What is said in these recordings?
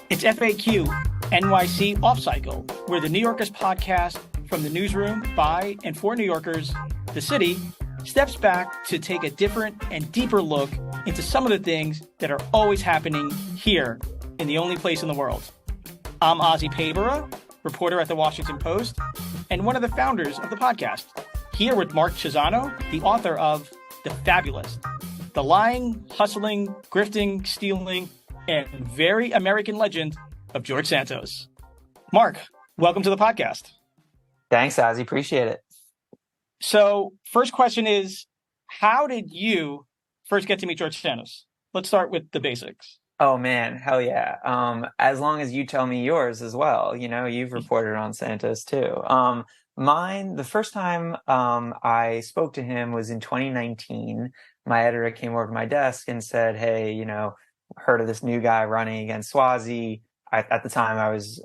It's FAQ NYC Off Cycle, where the New Yorkers podcast from the newsroom by and for New Yorkers, the city, steps back to take a different and deeper look into some of the things that are always happening here in the only place in the world. I'm Azi Paybarah, reporter at the Washington Post, and one of the founders of the podcast, here with Mark Chiusano, the author of The Fabulist, the lying, hustling, grifting, stealing, and very American legend of George Santos. Mark, welcome to the podcast. Thanks, Azi. Appreciate it. So, first question is, how did you first get to meet George Santos? Let's start with the basics. Oh, man. Hell yeah. As long as you tell me yours as well. You know, you've reported on Santos too. The first time I spoke to him was in 2019. My editor came over to my desk and said, hey, heard of this new guy running against Swazi. At the time, I was,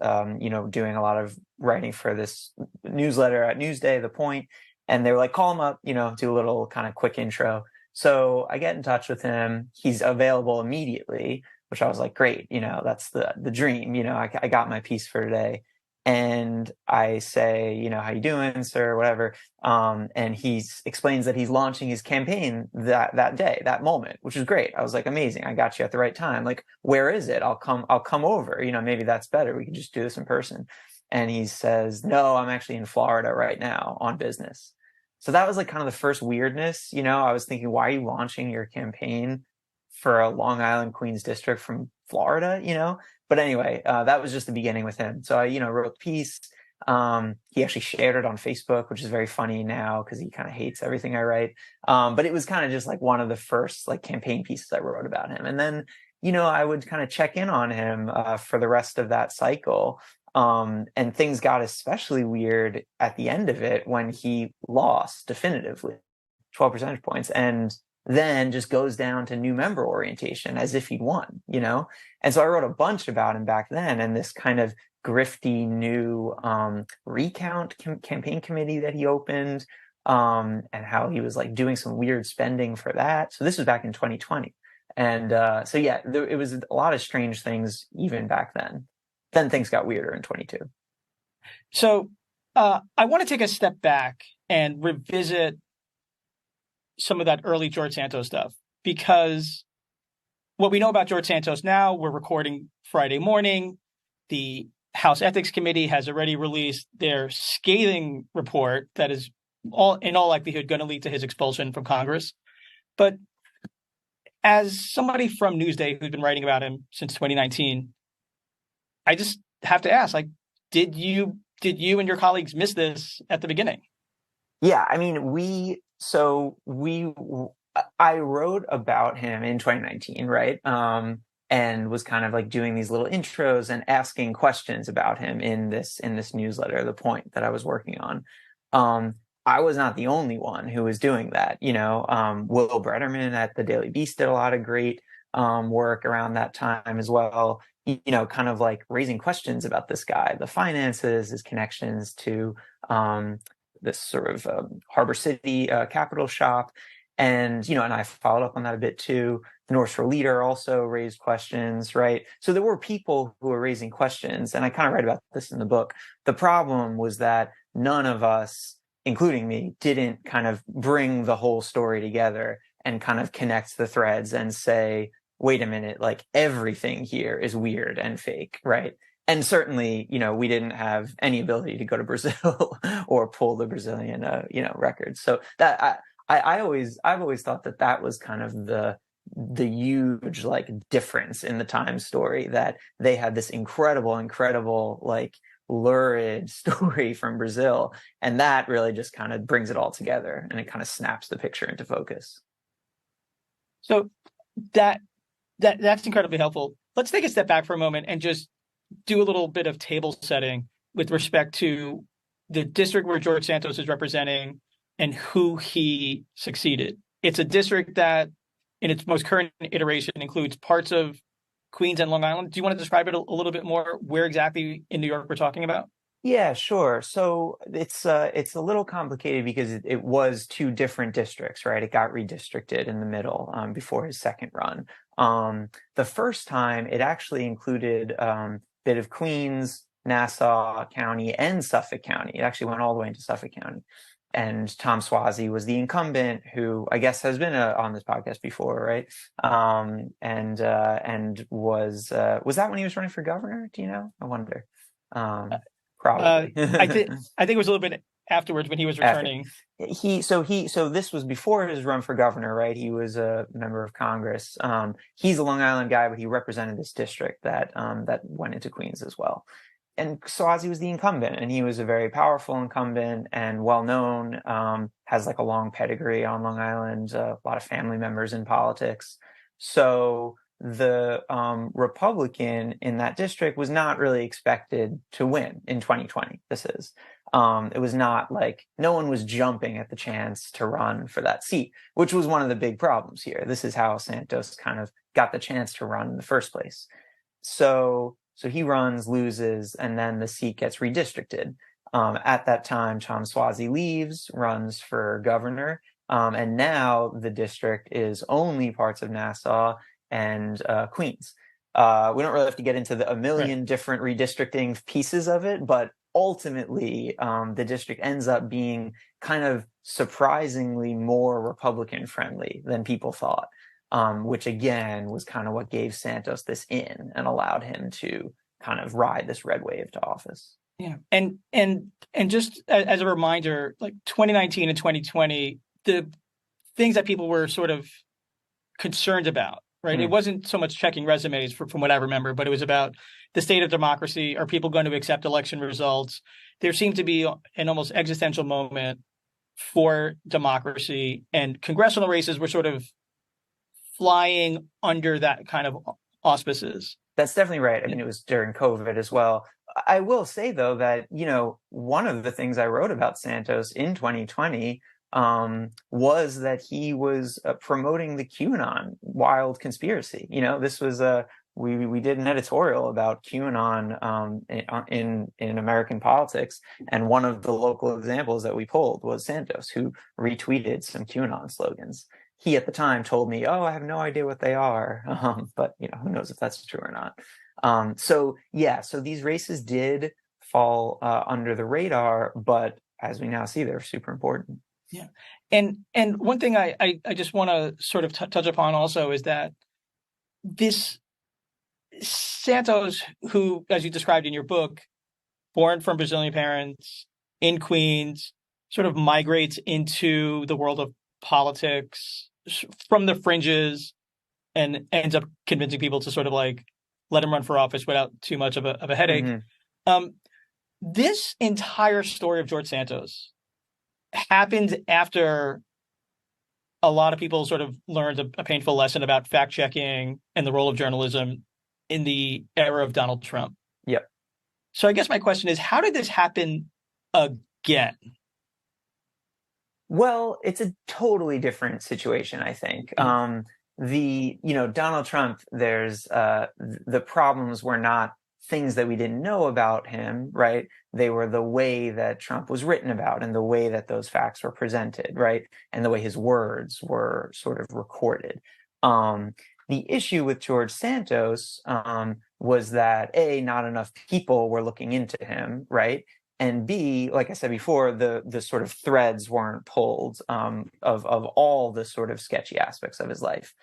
doing a lot of writing for this newsletter at Newsday, The Point. And they were like, call him up, do a little kind of quick intro. So I get in touch with him. He's available immediately, which I was like, great. That's the dream. I got my piece for today. And I say, how you doing, sir, whatever. And he explains that he's launching his campaign that day, that moment, which is great. I was like, amazing. I got you at the right time. Like, where is it? I'll come over. Maybe that's better. We can just do this in person. And he says, no, I'm actually in Florida right now on business. So that was like kind of the first weirdness. I was thinking, why are you launching your campaign for a Long Island Queens district from Florida, But anyway, that was just the beginning with him. So I, wrote the piece. He actually shared it on Facebook, which is very funny now because he kind of hates everything I write. But it was kind of just like one of the first like campaign pieces I wrote about him. And then, I would kind of check in on him for the rest of that cycle. And things got especially weird at the end of it when he lost definitively 12 percentage points. And then just goes down to new member orientation as if he'd won, And so I wrote a bunch about him back then, and this kind of grifty new recount campaign committee that he opened, and how he was like doing some weird spending for that. So this was back in 2020. And it was a lot of strange things even back then. Then things got weirder in 22. So I want to take a step back and revisit some of that early George Santos stuff, because what we know about George Santos now, we're recording Friday morning. The House Ethics Committee has already released their scathing report that is in all likelihood going to lead to his expulsion from Congress. But as somebody from Newsday who's been writing about him since 2019, I just have to ask, like, did you and your colleagues miss this at the beginning? Yeah, I mean, I wrote about him in 2019, right? And was kind of like doing these little intros and asking questions about him in this newsletter, The Point, that I was working on. I was not the only one who was doing that. Will Bretterman at the Daily Beast did a lot of great work around that time as well. Kind of like raising questions about this guy, the finances, his connections to this sort of Harbor City capital shop. And, and I followed up on that a bit too. The North Shore Leader also raised questions, right? So there were people who were raising questions, and I kind of write about this in the book. The problem was that none of us, including me, didn't kind of bring the whole story together and kind of connect the threads and say, wait a minute, like everything here is weird and fake, right? And certainly, we didn't have any ability to go to Brazil or pull the Brazilian, records. So that I've always thought that was kind of the huge like difference in the Times story, that they had this incredible like lurid story from Brazil, and that really just kind of brings it all together and it kind of snaps the picture into focus. So that's incredibly helpful. Let's take a step back for a moment and just do a little bit of table setting with respect to the district where George Santos is representing and who he succeeded. It's a district that, in its most current iteration, includes parts of Queens and Long Island. Do you want to describe it a little bit more, where exactly in New York we're talking about? Yeah, sure. So it's a little complicated because it was two different districts, right? It got redistricted in the middle before his second run. The first time it actually included bit of Queens, Nassau County, and Suffolk County. It actually went all the way into Suffolk County. And Tom Suozzi was the incumbent, who I guess has been on this podcast before, right? And was that when he was running for governor? Do you know? I wonder. Um, Uh, Probably. I think it was a little bit afterwards when he was After returning. so this was before his run for governor, right? He was a member of Congress. He's a Long Island guy, but he represented this district that went into Queens as well. And Suozzi was the incumbent, and he was a very powerful incumbent and well known. Has like a long pedigree on Long Island, a lot of family members in politics. So the Republican in that district was not really expected to win in 2020. It was not like no one was jumping at the chance to run for that seat, which was one of the big problems here. This is how Santos kind of got the chance to run in the first place. So he runs, loses, and then the seat gets redistricted. At that time, Tom Suozzi leaves, runs for governor, and now the district is only parts of Nassau and Queens. We don't really have to get into a million Right. different redistricting pieces of it, but ultimately, the district ends up being kind of surprisingly more Republican friendly than people thought, which again was kind of what gave Santos this in and allowed him to kind of ride this red wave to office. Yeah. And just as a reminder, like 2019 and 2020, the things that people were sort of concerned about, right? It Mm. wasn't so much checking resumes from what I remember, but it was about the state of democracy. Are people going to accept election results? There seemed to be an almost existential moment for democracy, and congressional races were sort of flying under that kind of auspices. That's definitely right. I Yeah. mean, it was during COVID as well. I will say, though, that, one of the things I wrote about Santos in 2020 was that he was promoting the QAnon wild conspiracy. This was we did an editorial about QAnon in American politics, and one of the local examples that we pulled was Santos, who retweeted some QAnon slogans. He at the time told me, "Oh, I have no idea what they are," but who knows if that's true or not. So these races did fall under the radar, but as we now see, they're super important. Yeah. And one thing I just want to sort of touch upon also is that this Santos, who, as you described in your book, born from Brazilian parents in Queens, sort of migrates into the world of politics from the fringes and ends up convincing people to sort of like let him run for office without too much of a headache. Mm-hmm. This entire story of George Santos happened after a lot of people sort of learned a painful lesson about fact checking and the role of journalism in the era of Donald Trump. Yep. So I guess my question is, how did this happen again? Well, it's a totally different situation, I think. Donald Trump, there's the problems were not things that we didn't know about him, right? They were the way that Trump was written about and the way that those facts were presented, right? And the way his words were sort of recorded. The issue with George Santos was that A, not enough people were looking into him, right? And B, like I said before, the sort of threads weren't pulled of all the sort of sketchy aspects of his life.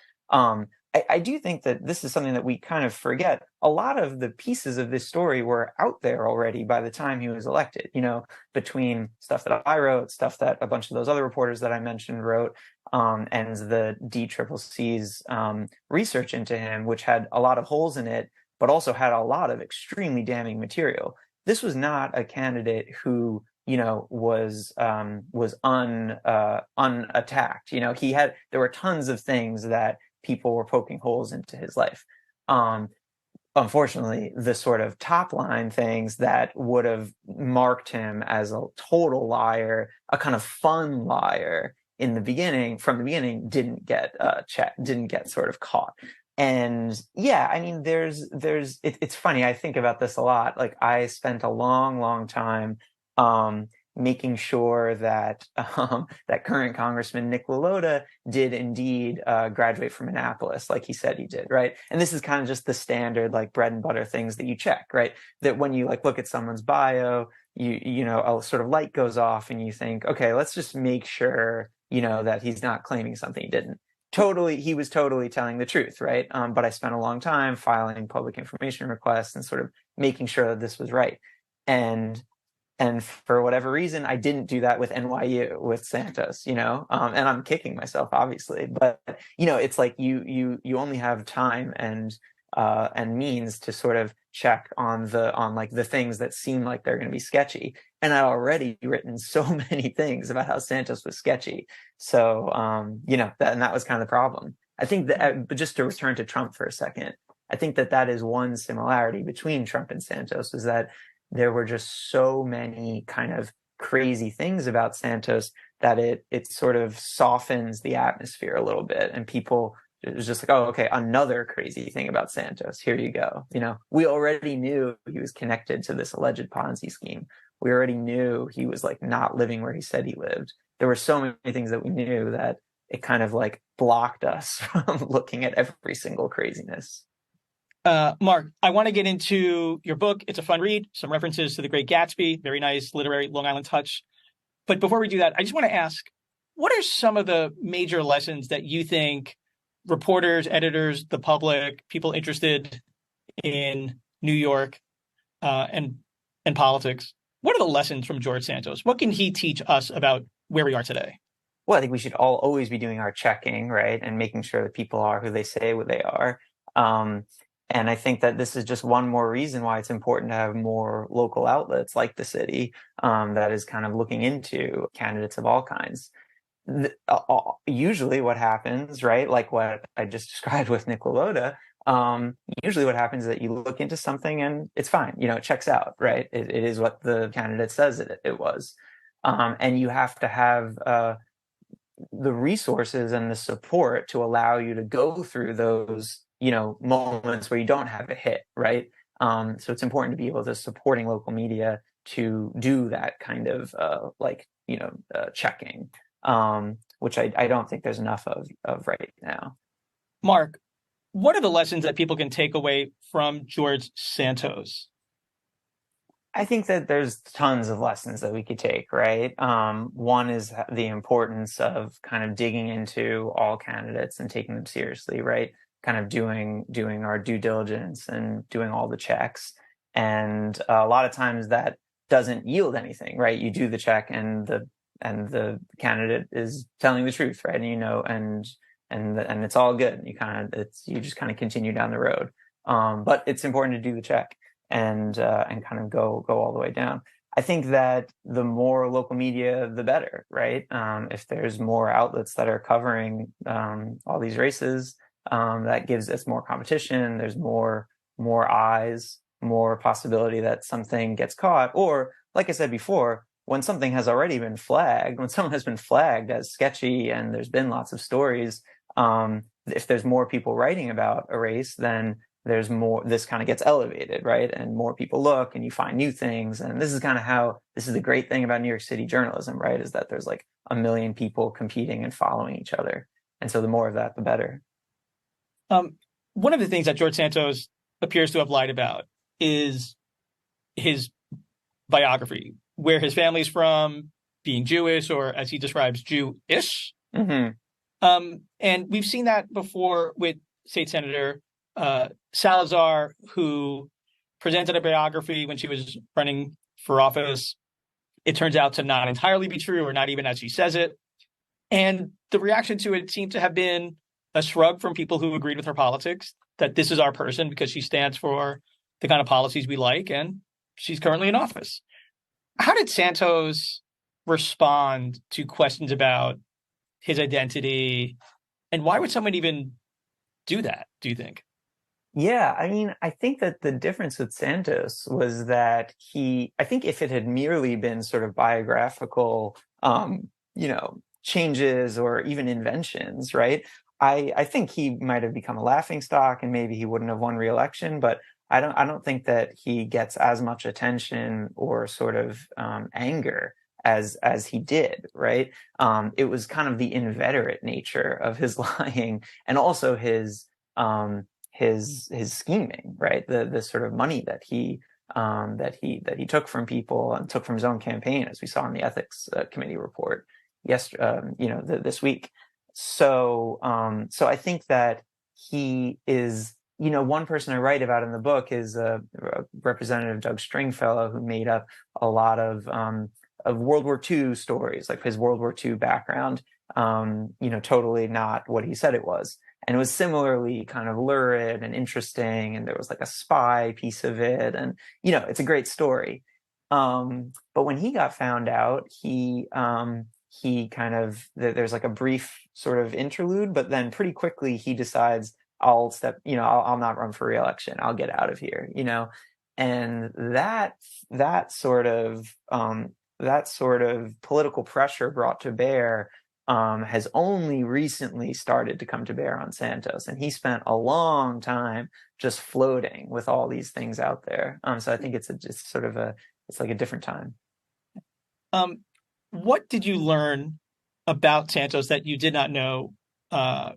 I do think that this is something that we kind of forget. A lot of the pieces of this story were out there already by the time he was elected, between stuff that I wrote, stuff that a bunch of those other reporters that I mentioned wrote, and the DCCC's research into him, which had a lot of holes in it, but also had a lot of extremely damning material. This was not a candidate who was unattacked. There were tons of things that people were poking holes into his life. Unfortunately, the sort of top line things that would have marked him as a total liar, a kind of fun liar from the beginning, didn't get checked, didn't get sort of caught. And yeah, I mean, it's funny. I think about this a lot. Like I spent a long time, making sure that, that current Congressman Nick Lilloda did indeed, graduate from Annapolis, like he said he did, right? And this is kind of just the standard, like bread and butter things that you check, right? That when you like look at someone's bio, you know, a sort of light goes off and you think, okay, let's just make sure, you know, that he's not claiming something he didn't. He was totally telling the truth, right? But I spent a long time filing public information requests and sort of making sure that this was right. And for whatever reason, I didn't do that with NYU, with Santos, you know, and I'm kicking myself, obviously. But you know, it's like you only have time and means to sort of check on like the things that seem like they're going to be sketchy. And I'd already written so many things about how Santos was sketchy. So you know, that was kind of the problem. I think that, but just to return to Trump for a second, I think that is one similarity between Trump and Santos, is that there were just so many kind of crazy things about Santos that it sort of softens the atmosphere a little bit, and people, it was just like, oh, okay, another crazy thing about Santos. Here you go. You know, we already knew he was connected to this alleged Ponzi scheme. We already knew he was like not living where he said he lived. There were so many things that we knew that it kind of like blocked us from looking at every single craziness. Mark, I want to get into your book. It's a fun read, some references to The Great Gatsby, very nice literary Long Island touch. But before we do that, I just want to ask, what are some of the major lessons that you think reporters, editors, the public, people interested in New York and politics, what are the lessons from George Santos? What can he teach us about where we are today? Well, I think we should all always be doing our checking, right? And making sure that people are who they say what they are. And I think that this is just one more reason why it's important to have more local outlets like the city, that is kind of looking into candidates of all kinds. Usually what happens, right, like what I just described with Nick Lilloda, usually what happens is that you look into something and it's fine, you know, it checks out, right? It is what the candidate says it was. And you have to have the resources and the support to allow you to go through those, you know, moments where you don't have a hit, right? So it's important to be able to supporting local media to do that kind of checking, which I don't think there's enough of right now. Mark, what are the lessons that people can take away from George Santos? I think that there's tons of lessons that we could take, right? One is the importance of kind of digging into all candidates and taking them seriously, right? Kind of doing our due diligence and doing all the checks. And a lot of times that doesn't yield anything, right? You do the check and the candidate is telling the truth, right? And you know, and it's all good. You just kind of continue down the road. But it's important to do the check and kind of go all the way down. I think that the more local media, the better, right? If there's more outlets that are covering all these races, that gives us more competition. There's more eyes, more possibility that something gets caught. Or, like I said before, when something has already been flagged, when someone has been flagged as sketchy, and there's been lots of stories, if there's more people writing about a race, then there's more, this kind of gets elevated, right? And more people look and you find new things. And this is the great thing about New York City journalism, right? Is that there's like a million people competing and following each other. And so the more of that, the better. One of the things that George Santos appears to have lied about is his biography, where his family's from, being Jewish, or as he describes, Jew-ish. Mm-hmm. And we've seen that before with State Senator Salazar, who presented a biography when she was running for office. It turns out to not entirely be true, or not even as she says it. And the reaction to it seemed to have been a shrug from people who agreed with her politics, that this is our person because she stands for the kind of policies we like, and she's currently in office. How did Santos respond to questions about his identity, and why would someone even do that, do you think? Yeah, I mean, I think that the difference with Santos was that I think if it had merely been sort of biographical, changes or even inventions, right? I think he might have become a laughing stock, and maybe he wouldn't have won re-election, but I don't think that he gets as much attention or sort of anger as he did, right? It was kind of the inveterate nature of his lying, and also his scheming, right? The sort of money that he took from people and took from his own campaign, as we saw in the ethics committee report this week. So I think that he is, one person I write about in the book is Representative Doug Stringfellow, who made up a lot of World War II stories, like his World War II background, totally not what he said it was. And it was similarly kind of lurid and interesting, and there was like a spy piece of it, and it's a great story. But when he got found out, he kind of, there's like a brief sort of interlude, but then pretty quickly he decides, I'll not run for re-election. I'll get out of here, and that sort of political pressure brought to bear has only recently started to come to bear on Santos, and he spent a long time just floating with all these things out there. So I think it's like a different time. What did you learn about Santos that you did not know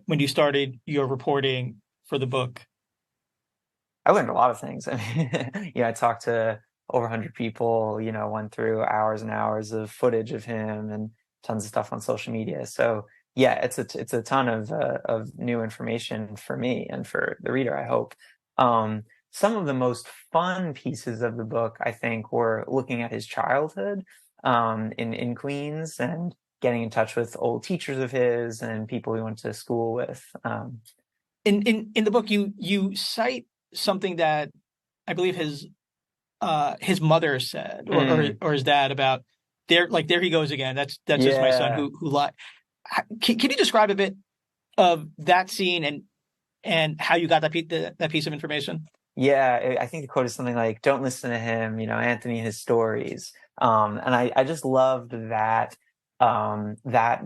when you started your reporting for the book? I learned a lot of things. I mean, I talked to over 100 people, went through hours and hours of footage of him and tons of stuff on social media. So yeah, it's a ton of new information for me and for the reader, I hope. Some of the most fun pieces of the book, I think, were looking at his childhood in Queens and getting in touch with old teachers of his and people he went to school with. In the book, you cite something that I believe his mother said, or his dad, about there he goes again. That's just my son who lied. Can you describe a bit of that scene and how you got that piece of information? Yeah, I think the quote is something like, "Don't listen to him, Anthony and his stories." And I just loved that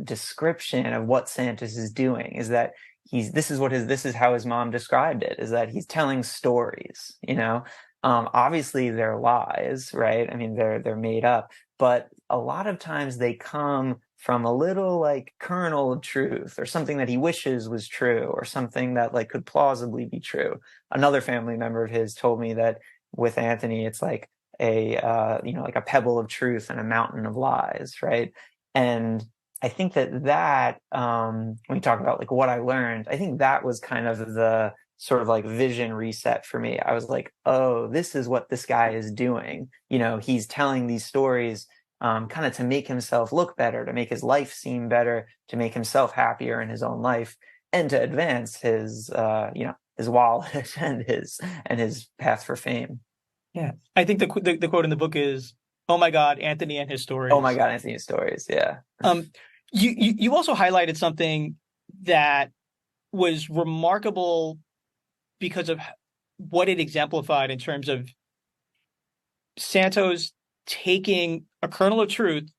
description of what Santos is doing, is that this is how his mom described it, is that he's telling stories, obviously they're lies, right? I mean, they're made up, but a lot of times they come from a little like kernel of truth, or something that he wishes was true, or something that like could plausibly be true. Another family member of his told me that with Anthony, it's like like a pebble of truth and a mountain of lies, right? And I think that when we talk about like what I learned, I think that was kind of the sort of like vision reset for me. I was like, oh, this is what this guy is doing. He's telling these stories kind of to make himself look better, to make his life seem better, to make himself happier in his own life, and to advance his his wallet and his path for fame. Yeah, I think the quote in the book is, "Oh my God, Anthony and his stories." Oh my God, Anthony's stories. Yeah. You also highlighted something that was remarkable because of what it exemplified in terms of Santos taking a kernel of truth,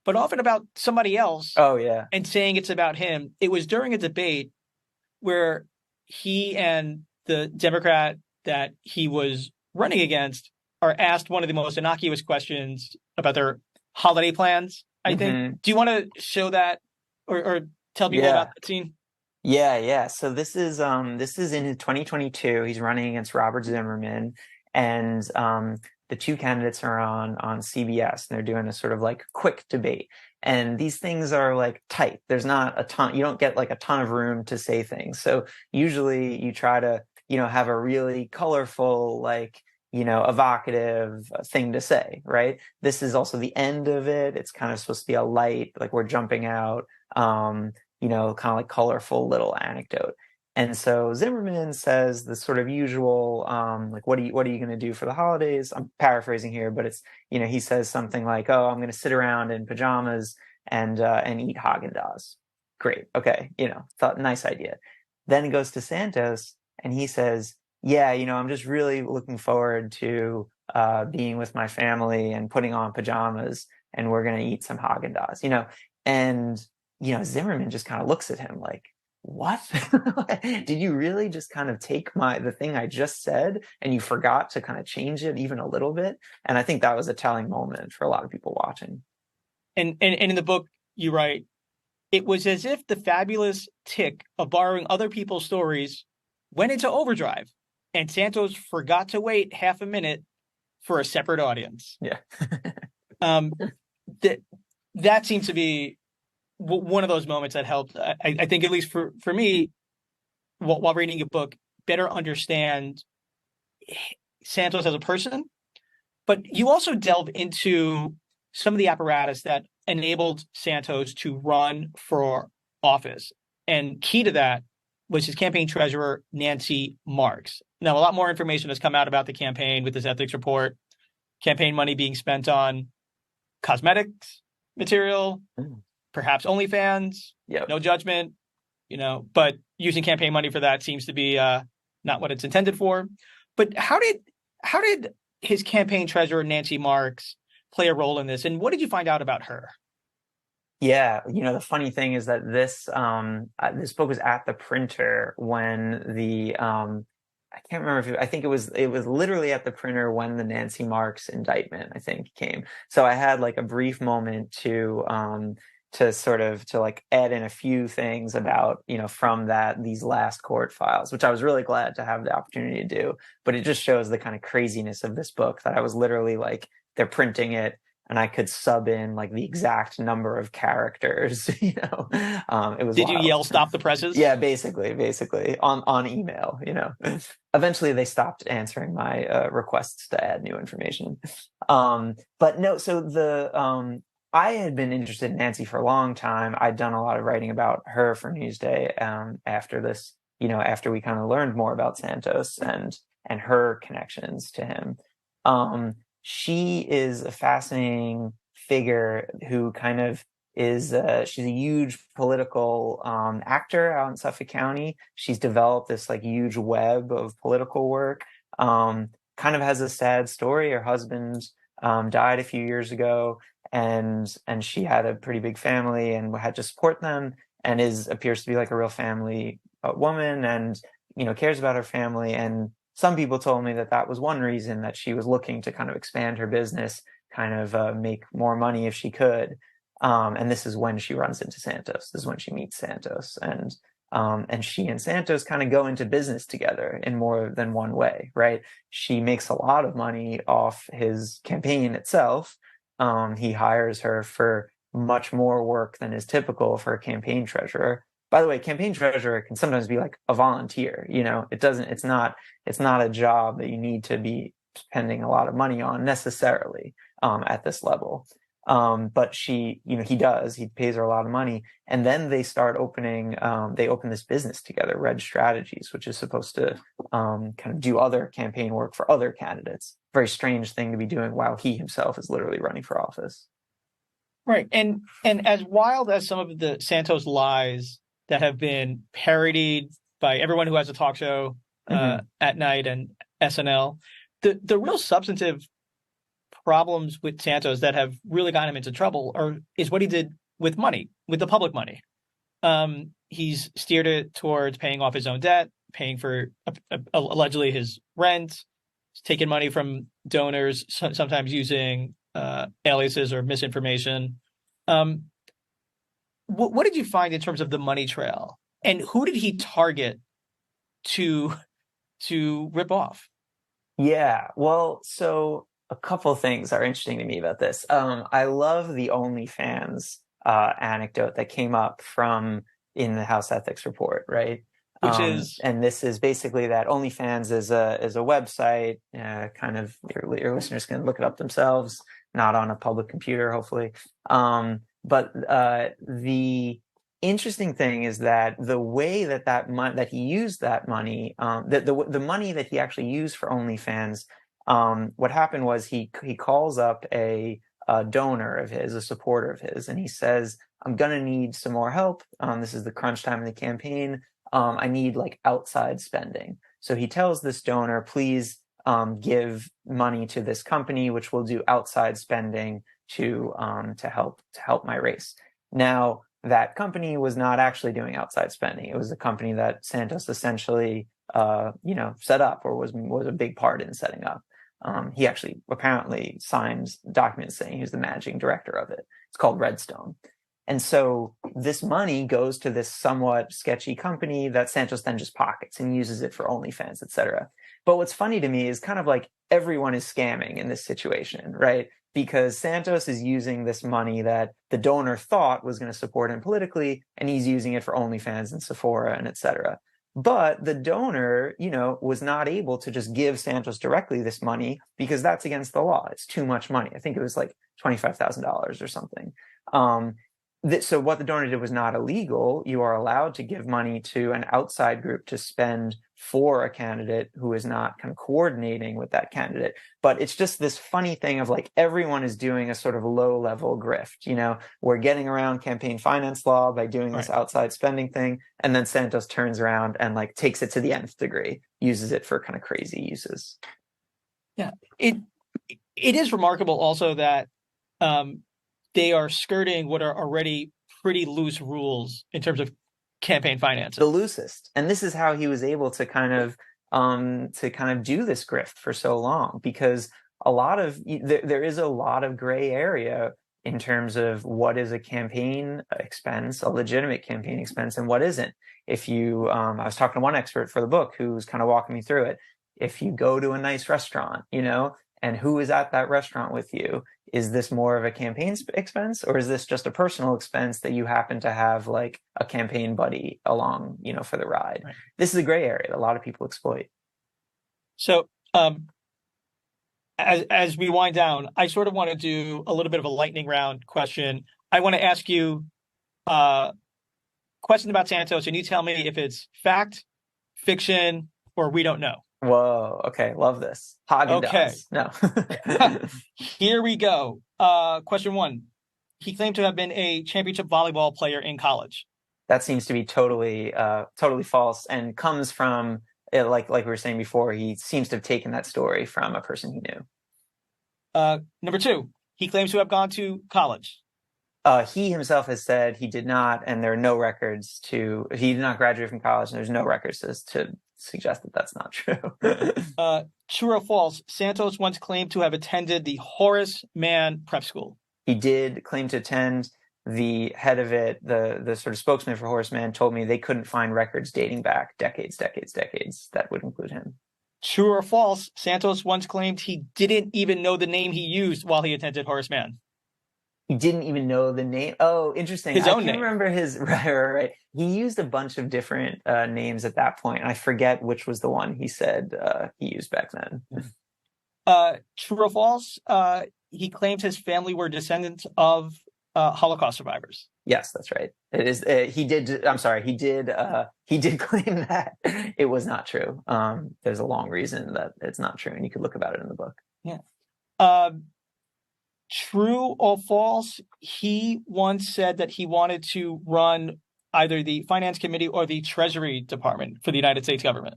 but often about somebody else. Oh yeah. And saying it's about him. It was during a debate where he and the Democrat that he was running against are asked one of the most innocuous questions about their holiday plans, I think. Do you want to show that or tell people about that scene? Yeah. So this is in 2022. He's running against Robert Zimmerman, and the two candidates are on CBS, and they're doing a sort of like quick debate. And these things are like tight. There's not a ton. You don't get like a ton of room to say things. So usually you try to have a really colorful, like evocative thing to say, right? This is also the end of it. It's kind of supposed to be a light, like we're jumping out, kind of like colorful little anecdote. And so Zimmerman says the sort of usual, like, what are you going to do for the holidays? I'm paraphrasing here, but it's, he says something like, "Oh, I'm going to sit around in pajamas and eat Haagen-Dazs." Great. Okay. Thought nice idea. Then it goes to Santos and he says, "Yeah, I'm just really looking forward to being with my family and putting on pajamas, and we're going to eat some Haagen-Dazs," and Zimmerman just kind of looks at him like, what? Did you really just kind of take the thing I just said and you forgot to kind of change it even a little bit? And I think that was a telling moment for a lot of people watching. And in the book, you write, it was as if the fabulous tick of borrowing other people's stories went into overdrive, and Santos forgot to wait half a minute for a separate audience. Yeah. um, that that seems to be one of those moments that helped. I think, at least for me, while reading your book, better understand Santos as a person. But you also delve into some of the apparatus that enabled Santos to run for office. And key to that was his campaign treasurer, Nancy Marks. Now, a lot more information has come out about the campaign with this ethics report, campaign money being spent on cosmetics material, perhaps OnlyFans, Yep. no judgment, but using campaign money for that seems to be not what it's intended for. But how did his campaign treasurer, Nancy Marks, play a role in this? And what did you find out about her? Yeah, the funny thing is that this book was at the printer when I can't remember I think it was literally at the printer when the Nancy Marks indictment, I think, came. So I had like a brief moment to like add in a few things about, from these last court files, which I was really glad to have the opportunity to do. But it just shows the kind of craziness of this book, that I was literally like, they're printing it, and I could sub in like the exact number of characters. It was Did you wild. yell, "Stop the presses"? Yeah, basically on email. Eventually they stopped answering my requests to add new information. But no, so I had been interested in Nancy for a long time. I'd done a lot of writing about her for Newsday after this, after we kind of learned more about Santos and her connections to him. She is a fascinating figure who kind of she's a huge political actor out in Suffolk County. She's developed this like huge web of political work. Kind of has a sad story. Her husband died a few years ago, and she had a pretty big family and had to support them, and appears to be like a real family woman, and cares about her family. And some people told me that was one reason that she was looking to kind of expand her business, kind of make more money if she could. And this is when she runs into Santos. This is when she meets Santos, and she and Santos kind of go into business together in more than one way, right? She makes a lot of money off his campaign itself. He hires her for much more work than is typical for a campaign treasurer. By the way, campaign treasurer can sometimes be like a volunteer. It's not a job that you need to be spending a lot of money on necessarily at this level. But he pays her a lot of money. And then they start they open this business together, Red Strategies, which is supposed to kind of do other campaign work for other candidates. Very strange thing to be doing while he himself is literally running for office. Right. And as wild as some of the Santos lies that have been parodied by everyone who has a talk show at night and SNL, the real substantive problems with Santos that have really gotten him into trouble is what he did with money, with the public money. He's steered it towards paying off his own debt, paying for allegedly his rent, taking money from donors, sometimes using aliases or misinformation. What did you find in terms of the money trail, and who did he target to rip off? Yeah, well, so a couple things are interesting to me about this. I love the OnlyFans anecdote that came up in the House Ethics Report, right? Which is, and this is basically that OnlyFans is a website. Kind of your listeners can look it up themselves, not on a public computer, hopefully. But the interesting thing is that the way that he used that money, the money that he actually used for OnlyFans, what happened was he calls up a donor of his, a supporter of his, and he says, "I'm gonna need some more help. This is the crunch time in the campaign. I need like outside spending." So he tells this donor, "Please give money to this company, which will do outside spending to help my race." Now, that company was not actually doing outside spending. It was a company that Santos essentially, set up, or was a big part in setting up. He actually apparently signed documents saying he was the managing director of it. It's called Redstone. And so this money goes to this somewhat sketchy company that Santos then just pockets and uses it for OnlyFans, etc. But what's funny to me is kind of like everyone is scamming in this situation, right? Because Santos is using this money that the donor thought was going to support him politically, and he's using it for OnlyFans and Sephora and etc. But the donor, was not able to just give Santos directly this money because that's against the law. It's too much money. I think it was like $25,000 or something. So what the donor did was not illegal. You are allowed to give money to an outside group to spend for a candidate who is not kind of coordinating with that candidate. But it's just this funny thing of like everyone is doing a sort of low level grift. We're getting around campaign finance law by doing this outside spending thing. And then Santos turns around and like takes it to the nth degree, uses it for kind of crazy uses. Yeah, it is remarkable also that they are skirting what are already pretty loose rules in terms of campaign finance. The loosest. And this is how he was able to kind of do this grift for so long, because there is a lot of gray area in terms of what is a campaign expense, a legitimate campaign expense, and what isn't. If you, I was talking to one expert for the book who was kind of walking me through it. If you go to a nice restaurant, and who is at that restaurant with you, is this more of a campaign expense, or is this just a personal expense that you happen to have like a campaign buddy along, for the ride? Right. This is a gray area that a lot of people exploit. So as we wind down, I sort of want to do a little bit of a lightning round question. I want to ask you a question about Santos, and you tell me if it's fact, fiction, or we don't know. Whoa. Okay. Love this. Haagen-Dazs. Okay. No. Here we go. Question 1. He claimed to have been a championship volleyball player in college. That seems to be totally false, and comes from, like we were saying before, he seems to have taken that story from a person he knew. Number 2. He claims to have gone to college. He himself has said he did not, and there are no records he did not graduate from college, and there's no records to suggest that that's not true. True or false? Santos once claimed to have attended the Horace Mann Prep School. He did claim to attend. The head of it, the sort of spokesman for Horace Mann, told me they couldn't find records dating back decades. That would include him. True or false? Santos once claimed he didn't even know the name he used while he attended Horace Mann. He didn't even know the name. Oh, interesting. His own name. I can't remember his right. He used a bunch of different names at that point. I forget which was the one he said he used back then. True or false? He claimed his family were descendants of Holocaust survivors. Yes, that's right. It is. He did. I'm sorry. He did claim that it was not true. There's a long reason that it's not true, and you could look about it in the book. Yeah. True or false? He once said that he wanted to run either the Finance Committee or the Treasury Department for the United States government.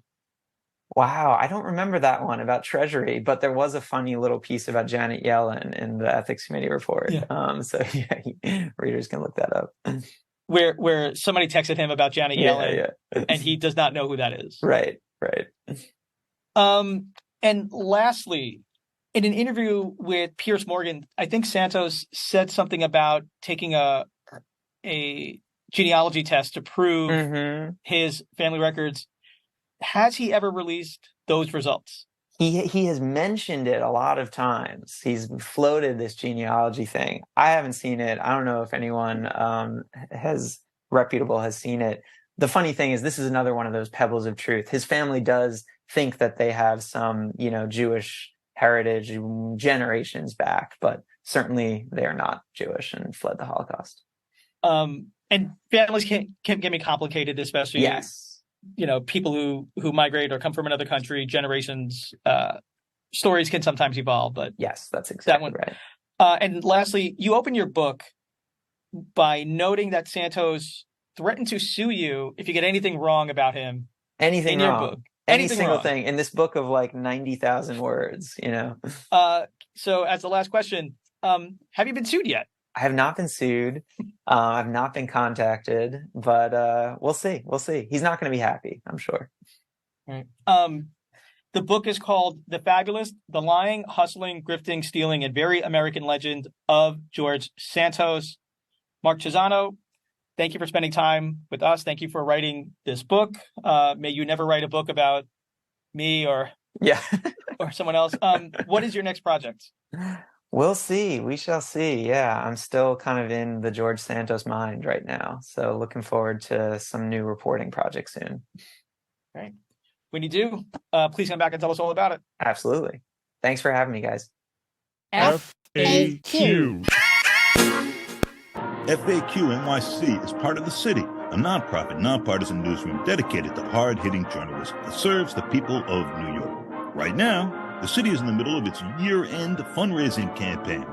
Wow, I don't remember that one about Treasury, but there was a funny little piece about Janet Yellen in the Ethics Committee report. Yeah. Readers can look that up. Where somebody texted him about Janet Yellen, and he does not know who that is. Right. And lastly, in an interview with Piers Morgan, I think Santos said something about taking a genealogy test to prove his family records. Has he ever released those results? He has mentioned it a lot of times. He's floated this genealogy thing. I haven't seen it. I don't know if anyone reputable has seen it. The funny thing is, this is another one of those pebbles of truth. His family does think that they have some, Jewish heritage generations back, but certainly they are not Jewish and fled the Holocaust. And families can be complicated, especially people who migrate or come from another country. Generations, stories can sometimes evolve, but yes, that's exactly right. And lastly, you open your book by noting that Santos threatened to sue you if you get anything wrong about him. Anything in wrong. Your book. Any single thing in this book of like 90,000 words, So as the last question, have you been sued yet? I have not been sued. I've not been contacted, but we'll see. We'll see. He's not going to be happy, I'm sure. Right. The book is called The Fabulist, The Lying, Hustling, Grifting, Stealing, and Very American Legend of George Santos. Mark Chiusano, thank you for spending time with us. Thank you for writing this book. May you never write a book about me or someone else. What is your next project? We'll see. We shall see. Yeah, I'm still kind of in the George Santos mind right now. So looking forward to some new reporting projects soon. Great. When you do, please come back and tell us all about it. Absolutely. Thanks for having me, guys. FAQ. FAQ NYC is part of The City, a nonprofit, nonpartisan newsroom dedicated to hard-hitting journalism that serves the people of New York. Right now, The City is in the middle of its year-end fundraising campaign.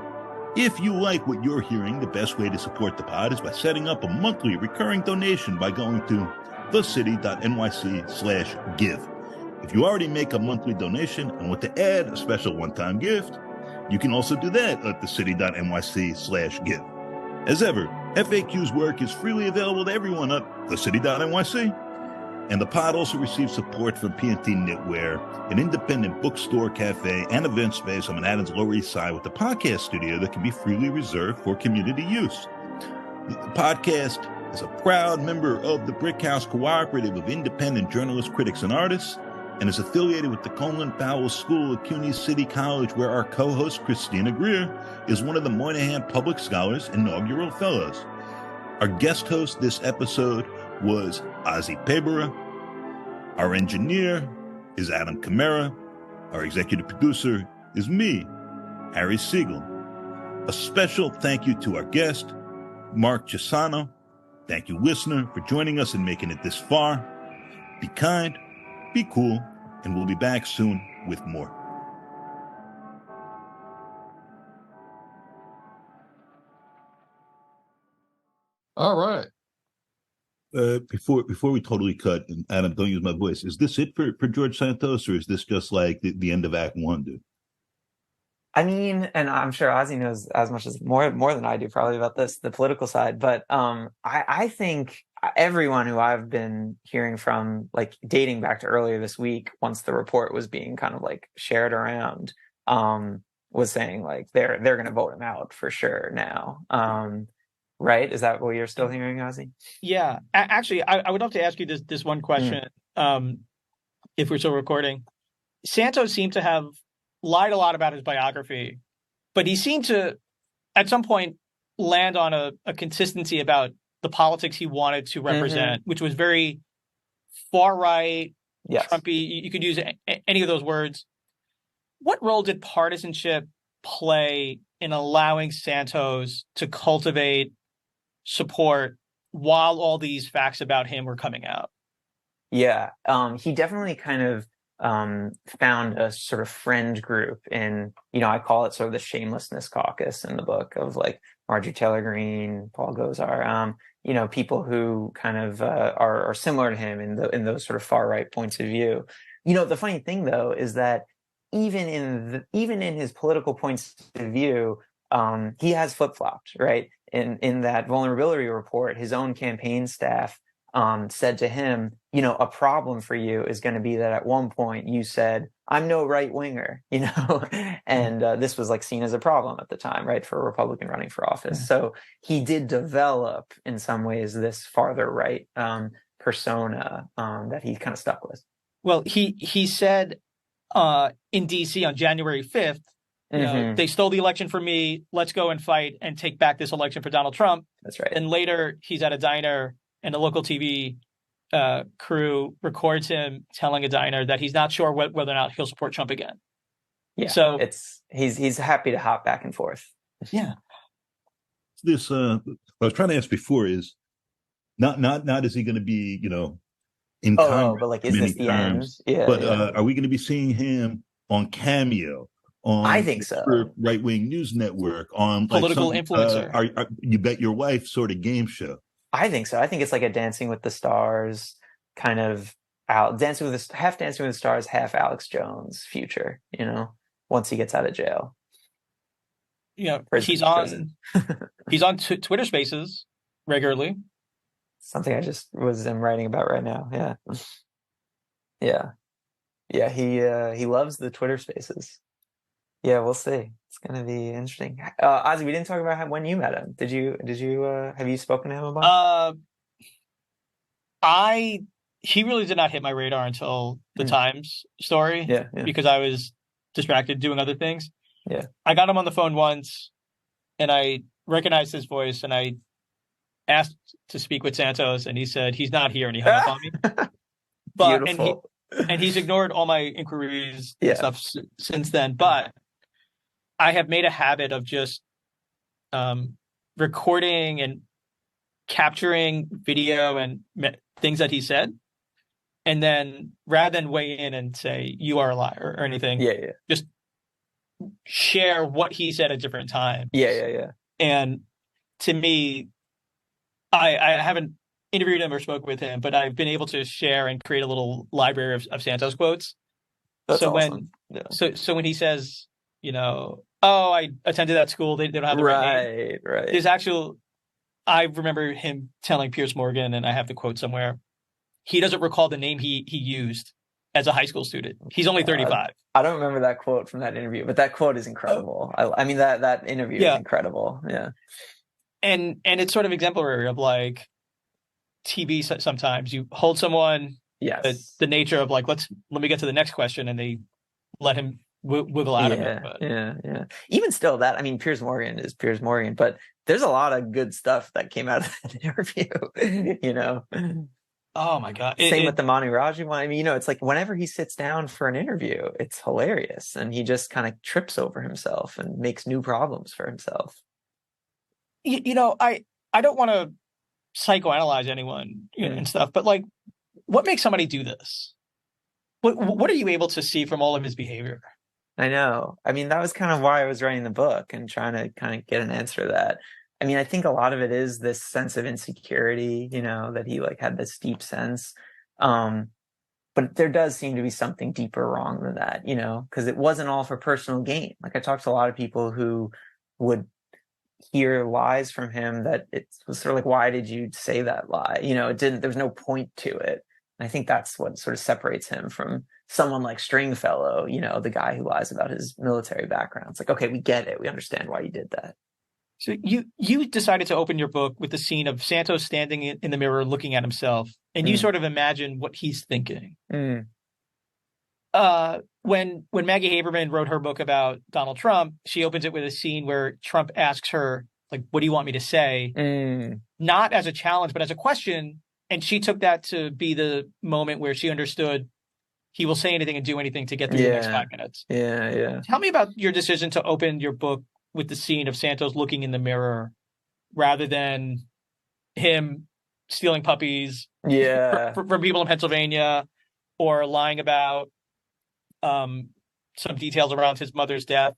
If you like what you're hearing, the best way to support the pod is by setting up a monthly recurring donation by going to thecity.nyc/give. If you already make a monthly donation and want to add a special one-time gift, you can also do that at thecity.nyc/give. As ever, FAQ's work is freely available to everyone at thecity.nyc. And the pod also receives support from P&T Knitwear, an independent bookstore, cafe, and event space on Manhattan's Lower East Side with a podcast studio that can be freely reserved for community use. The podcast is a proud member of the Brickhouse Cooperative of Independent Journalists, Critics, and Artists, and is affiliated with the Colin Powell School at CUNY City College, where our co-host Christina Greer is one of the Moynihan Public Scholars Inaugural Fellows. Our guest host this episode was Azi Paybarah. Our engineer is Adam Camara. Our executive producer is me, Harry Siegel. A special thank you to our guest, Mark Chiusano. Thank you, listener, for joining us and making it this far. Be kind, be cool, and we'll be back soon with more. All right. Before we totally cut, and Adam, don't use my voice, is this it for George Santos, or is this just like the end of Act One, dude? I mean, and I'm sure Ozzy knows as much as more than I do probably about this, the political side. But I think everyone who I've been hearing from, like dating back to earlier this week, once the report was being kind of like shared around, was saying like they're going to vote him out for sure now. Right? Is that what you're still hearing, Ozzy? Yeah. Actually, I would love to ask you this one question. If we're still recording. Santos seemed to have lied a lot about his biography, but he seemed to, at some point, land on a consistency about the politics he wanted to represent, which was very far-right, Trumpy. You could use any of those words. What role did partisanship play in allowing Santos to cultivate support while all these facts about him were coming out? Yeah, he definitely kind of found a sort of friend group in, I call it sort of the shamelessness caucus in the book of like Marjorie Taylor Greene, Paul Gosar, people who kind of are similar to him in those sort of far right points of view. The funny thing though is that even in his political points of view, he has flip-flopped, right? In that vulnerability report, his own campaign staff said to him, a problem for you is going to be that at one point you said, I'm no right winger, and this was like seen as a problem at the time, right, for a Republican running for office. So he did develop in some ways this farther right persona that he kind of stuck with. Well, he said in DC on January 5th, they stole the election from me. Let's go and fight and take back this election for Donald Trump. That's right. And later he's at a diner and a local TV crew records him telling a diner that he's not sure whether or not he'll support Trump again. Yeah, so he's happy to hop back and forth. Yeah. This what I was trying to ask before is not is he going to be in Congress? But like, is this the end? Yeah. But are we going to be seeing him on Cameo? I think so. Right wing news network, on political influencer. You Bet Your Wife sort of game show. I think so. I think it's like a Dancing with the Stars kind of half Dancing with the Stars, half Alex Jones future, once he gets out of jail. Prison. he's on Twitter Spaces regularly. Something I just was writing about right now. Yeah. He loves the Twitter Spaces. Yeah, we'll see. It's gonna be interesting. Ozzy, we didn't talk about when you met him. Did you have you spoken to him about? He really did not hit my radar until the Times story. Yeah. Because I was distracted doing other things. Yeah. I got him on the phone once, and I recognized his voice, and I asked to speak with Santos, and he said he's not here, and he hung up on me. But Beautiful. and he's ignored all my inquiries Yeah. and stuff since then. But I have made a habit of just recording and capturing video and things that he said, and then rather than weigh in and say you are a liar or anything, just share what he said at different times. Yeah. And to me, I haven't interviewed him or spoke with him, but I've been able to share and create a little library of Santos quotes. That's so awesome. So when he says, oh, I attended that school, they don't have the right name. Right. There's actual. I remember him telling Piers Morgan, and I have the quote somewhere. He doesn't recall the name he used as a high school student. He's only 35. I don't remember that quote from that interview, but that quote is incredible. I mean, that interview is incredible. Yeah. And it's sort of exemplary of like TV. Sometimes you hold someone, the nature of like, let me get to the next question, and they let him wiggle out of it. But. Yeah. Even still, that, I mean, Piers Morgan is Piers Morgan, but there's a lot of good stuff that came out of that interview, Oh my God. Same with the Manu Raji one. I mean, it's like whenever he sits down for an interview, it's hilarious. And he just kind of trips over himself and makes new problems for himself. I don't want to psychoanalyze anyone and stuff, but like, what makes somebody do this? What are you able to see from all of his behavior? I know. I mean, that was kind of why I was writing the book and trying to kind of get an answer to that. I mean, I think a lot of it is this sense of insecurity, that he like had this deep sense. But there does seem to be something deeper wrong than that, because it wasn't all for personal gain. Like I talked to a lot of people who would hear lies from him that it was sort of like, why did you say that lie? There's no point to it. And I think that's what sort of separates him from someone like Stringfellow, the guy who lies about his military background. It's like, okay, we get it. We understand why you did that. So you decided to open your book with the scene of Santos standing in the mirror looking at himself, and you sort of imagine what he's thinking. Mm. When Maggie Haberman wrote her book about Donald Trump, she opens it with a scene where Trump asks her, like, what do you want me to say? Not as a challenge, but as a question. And she took that to be the moment where she understood he will say anything and do anything to get through the next 5 minutes. Yeah. Tell me about your decision to open your book with the scene of Santos looking in the mirror rather than him stealing puppies from people in Pennsylvania or lying about some details around his mother's death,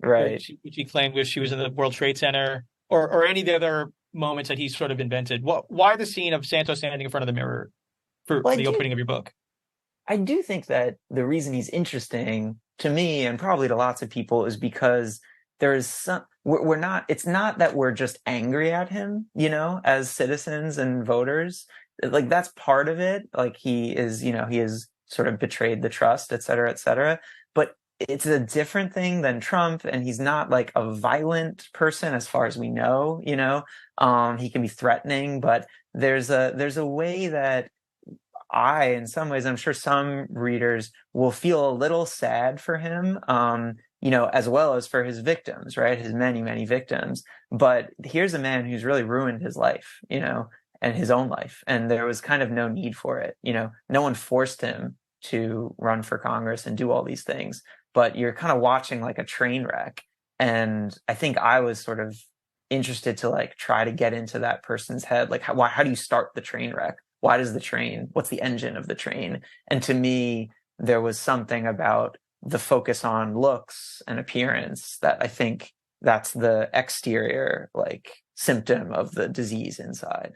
right? Which he claimed she was in the World Trade Center, or any of the other moments that he's sort of invented. Why the scene of Santos standing in front of the mirror for the opening of your book? I do think that the reason he's interesting to me and probably to lots of people is because there's it's not that we're just angry at him, as citizens and voters. Like that's part of it. Like he has sort of betrayed the trust, et cetera, but it's a different thing than Trump. And he's not like a violent person as far as we know, he can be threatening, but there's a way that in some ways, I'm sure some readers will feel a little sad for him, as well as for his victims, right? His many, many victims. But here's a man who's really ruined his life, and his own life. And there was kind of no need for it. No one forced him to run for Congress and do all these things, but you're kind of watching like a train wreck. And I think I was sort of interested to like try to get into that person's head. Like how do you start the train wreck? What's the engine of the train? And to me, there was something about the focus on looks and appearance that I think that's the exterior like symptom of the disease inside.